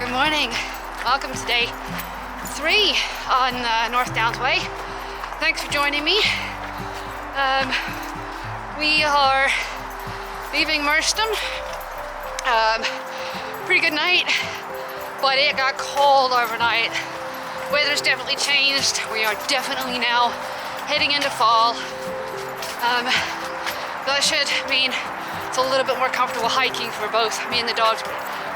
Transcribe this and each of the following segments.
Good morning. Welcome to day 3 on North Downs Way. Thanks for joining me. We are leaving Merstham. Pretty good night, but it got cold overnight. Weather's definitely changed. We are definitely now heading into fall. That should mean it's a little bit more comfortable hiking for both me and the dogs.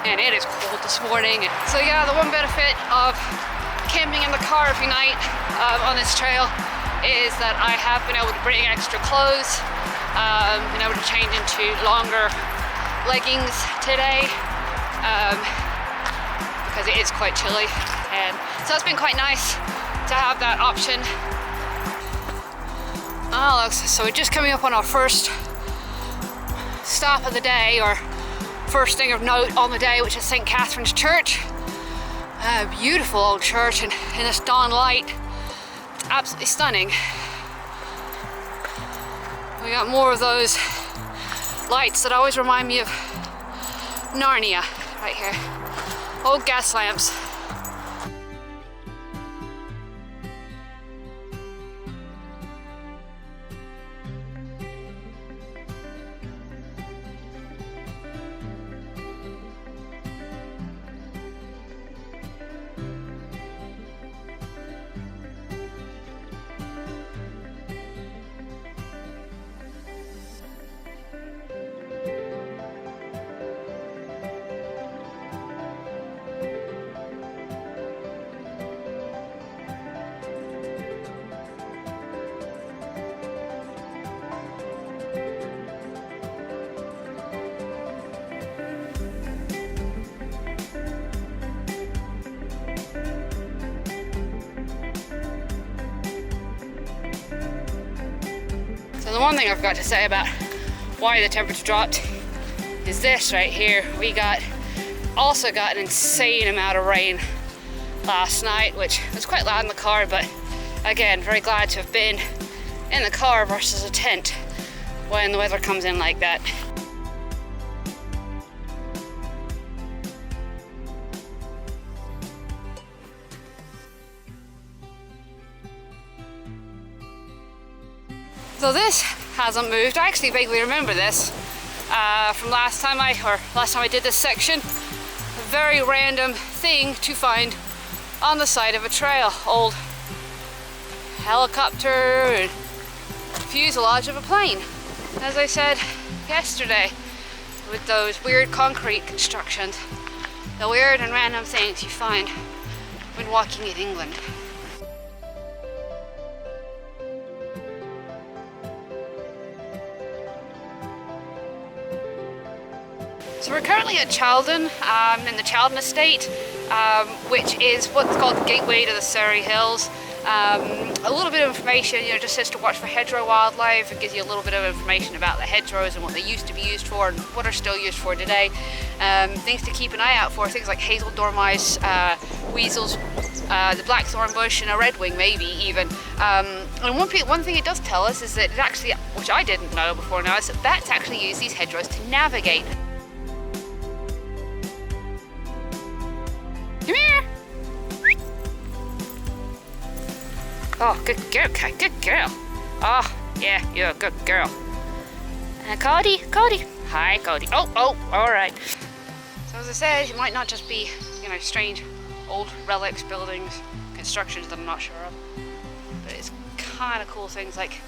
And it is cold this morning. So yeah, the one benefit of camping in the car every night on this trail is that I have been able to bring extra clothes, been able to change into longer leggings today because it is quite chilly, and so it's been quite nice to have that option. Oh, so we're just coming up on our first stop of the day, or first thing of note on the day, which is St. Catherine's Church. A beautiful old church in this dawn light. It's absolutely stunning. We got more of those lights that always remind me of Narnia right here. Old gas lamps. So the one thing I forgot to say about why the temperature dropped is this right here. We also got an insane amount of rain last night, which was quite loud in the car, but again, very glad to have been in the car versus a tent when the weather comes in like that. So this hasn't moved. I actually vaguely remember this from last time I did this section. A very random thing to find on the side of a trail. Old helicopter and fuselage of a plane. As I said yesterday, with those weird concrete constructions, the weird and random things you find when walking in England. So we're currently at Chalden, in the Chalden estate, which is what's called the gateway to the Surrey Hills. A little bit of information, just says to watch for hedgerow wildlife. It gives you a little bit of information about the hedgerows and what they used to be used for and what are still used for today. Things to keep an eye out for, things like hazel dormice, weasels, the blackthorn bush, and a redwing maybe even. And one thing it does tell us is that it actually, which I didn't know before now, is that bats actually use these hedgerows to navigate. Come here! Oh, good girl, good girl. Oh, yeah, you're a good girl. Cody. Hi, Cody. Oh, all right. So as I said, it might not just be, strange old relics, buildings, constructions that I'm not sure of, but it's kind of cool things like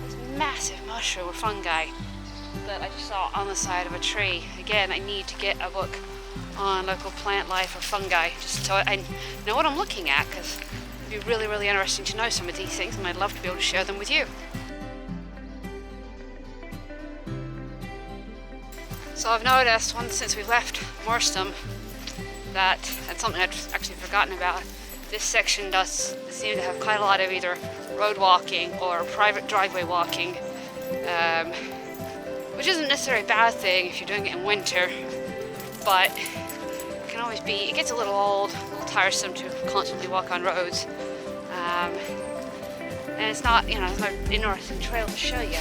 this massive mushroom or fungi that I just saw on the side of a tree. Again, I need to get a book on local plant life or fungi, just so I know what I'm looking at, because it'd be really, really interesting to know some of these things, and I'd love to be able to share them with you. So I've noticed, since we've left Merstham, and something I'd actually forgotten about, this section does seem to have quite a lot of either road walking or private driveway walking, which isn't necessarily a bad thing if you're doing it in winter, but it can always be, it gets a little old, a little tiresome to constantly walk on roads. And it's not, there's no North Trail to show you.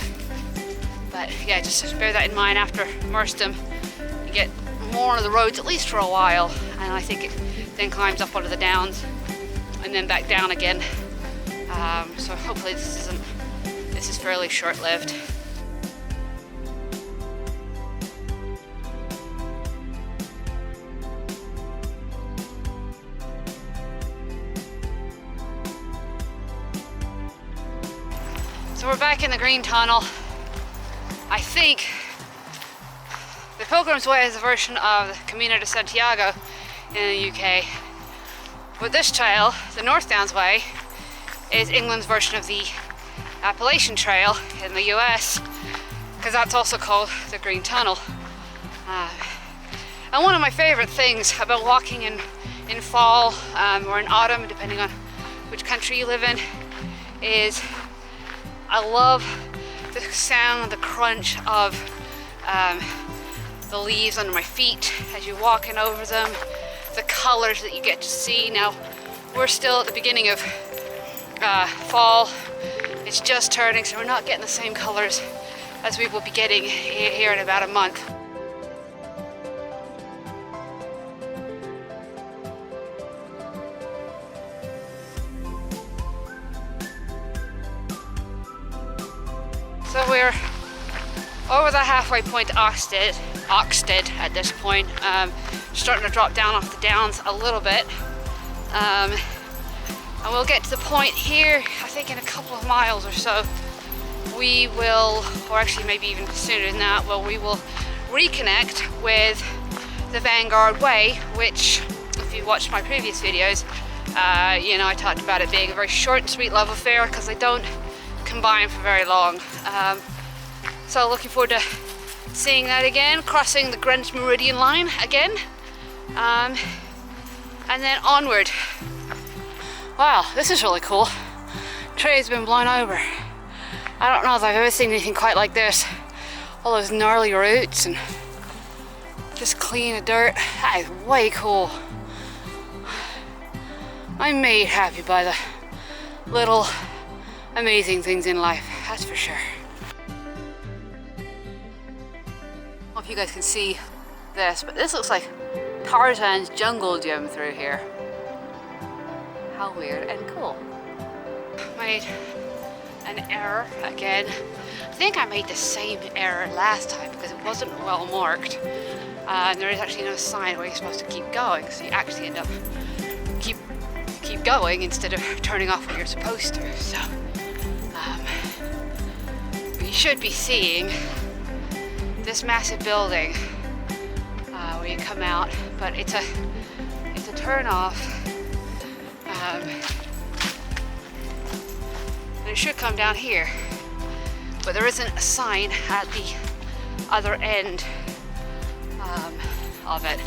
But yeah, just bear that in mind. After Merstham, you get more on the roads, at least for a while, and I think then climbs up onto the downs, and then back down again. So hopefully this is fairly short-lived. So we're back in the Green Tunnel. I think the Pilgrim's Way is a version of the Camino de Santiago in the UK. But this trail, the North Downs Way, is England's version of the Appalacian Trail in the US, because that's also called the Green Tunnel. And one of my favorite things about walking in fall or in autumn, depending on which country you live in, is I love the sound, the crunch of the leaves under my feet as you're walking over them, the colors that you get to see. Now, we're still at the beginning of fall. It's just turning, so we're not getting the same colors as we will be getting here in about a month. So we're over the halfway point to Oxted at this point. Starting to drop down off the downs a little bit. And we'll get to the point here, I think in a couple of miles or so, we will, or actually maybe even sooner than that, well, we will reconnect with the Vanguard Way, which, if you watched my previous videos, you know, I talked about it being a very short and sweet love affair because they don't combine for very long. So looking forward to seeing that again, crossing the Greenwich Meridian line again, and then onward. Wow, this is really cool. Tree's been blown over. I don't know if I've ever seen anything quite like this. All those gnarly roots and just clean of dirt. That is way cool. I'm made happy by the little amazing things in life, that's for sure. I don't know if you guys can see this, but this looks like Tarzan's jungle gym through here. How weird and cool. Made an error again. I think I made the same error last time because it wasn't well marked. And there is actually no sign where you're supposed to keep going, so you actually end up keep going instead of turning off what you're supposed to. So you should be seeing this massive building where you come out, but it's a turn off. And it should come down here, but there isn't a sign at the other end of it.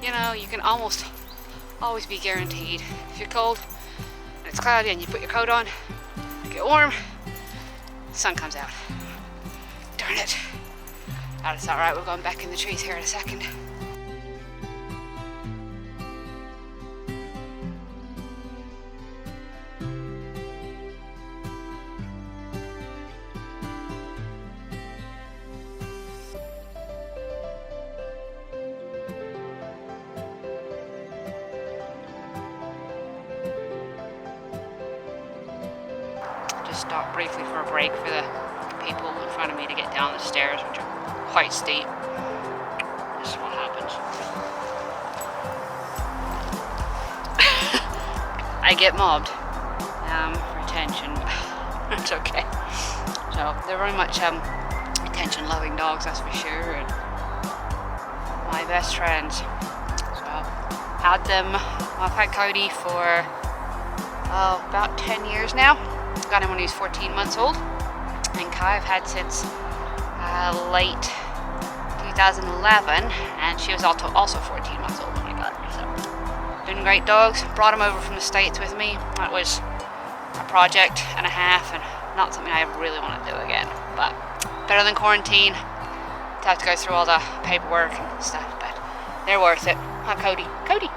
You know, you can almost always be guaranteed if you're cold and it's cloudy and you put your coat on, get warm, the sun comes out. Darn it. That's alright, we're going back in the trees here in a second. Stop briefly for a break for the people in front of me to get down the stairs, which are quite steep. This is what happens. I get mobbed for attention. It's okay. So they're very much attention-loving dogs, that's for sure, and my best friends. So I've had Cody for about 10 years now. Got him when he was 14 months old, and Kai I've had since late 2011, and she was also 14 months old when I got her. So, been great dogs. Brought him over from the States with me. That was a project and a half, and not something I really want to do again. But better than quarantine. To have to go through all the paperwork and stuff, but they're worth it. Huh, Cody? Cody!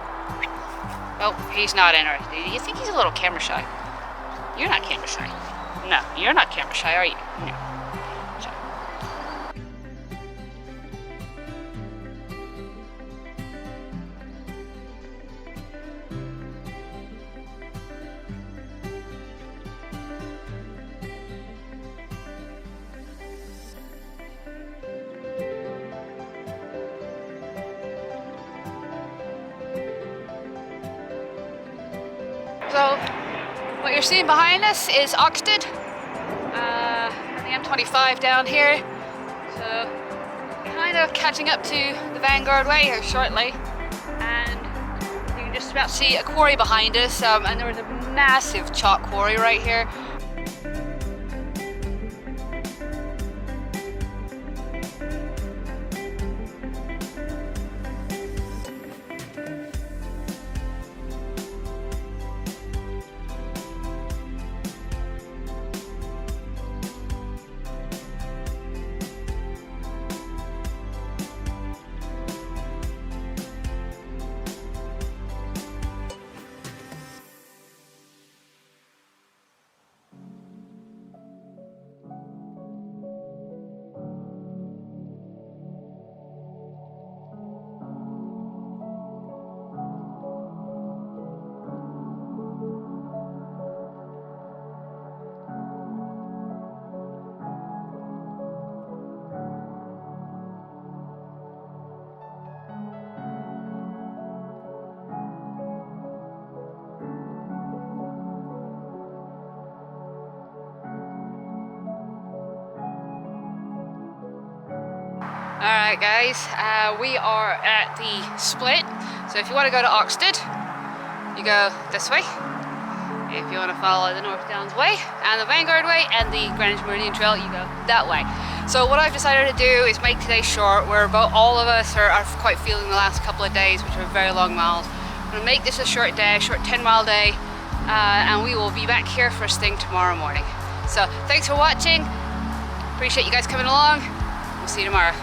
Oh, he's not interested. Do you think he's a little camera shy? You're not camera shy. No, you're not camera shy, are you? No. So. So, what you're seeing behind us is Oxted, the M25 down here. So, kind of catching up to the Vanguard Way here shortly, and you can just about see a quarry behind us, and there was a massive chalk quarry right here. Alright guys, we are at the split, so if you want to go to Oxted, you go this way. If you want to follow the North Downs Way and the Vanguard Way and the Greenwich Meridian Trail, you go that way. So what I've decided to do is make today short, where about all of us are quite feeling the last couple of days, which are very long miles. I'm going to make this a short day, a short 10-mile day, and we will be back here first thing tomorrow morning. So thanks for watching, appreciate you guys coming along, we'll see you tomorrow.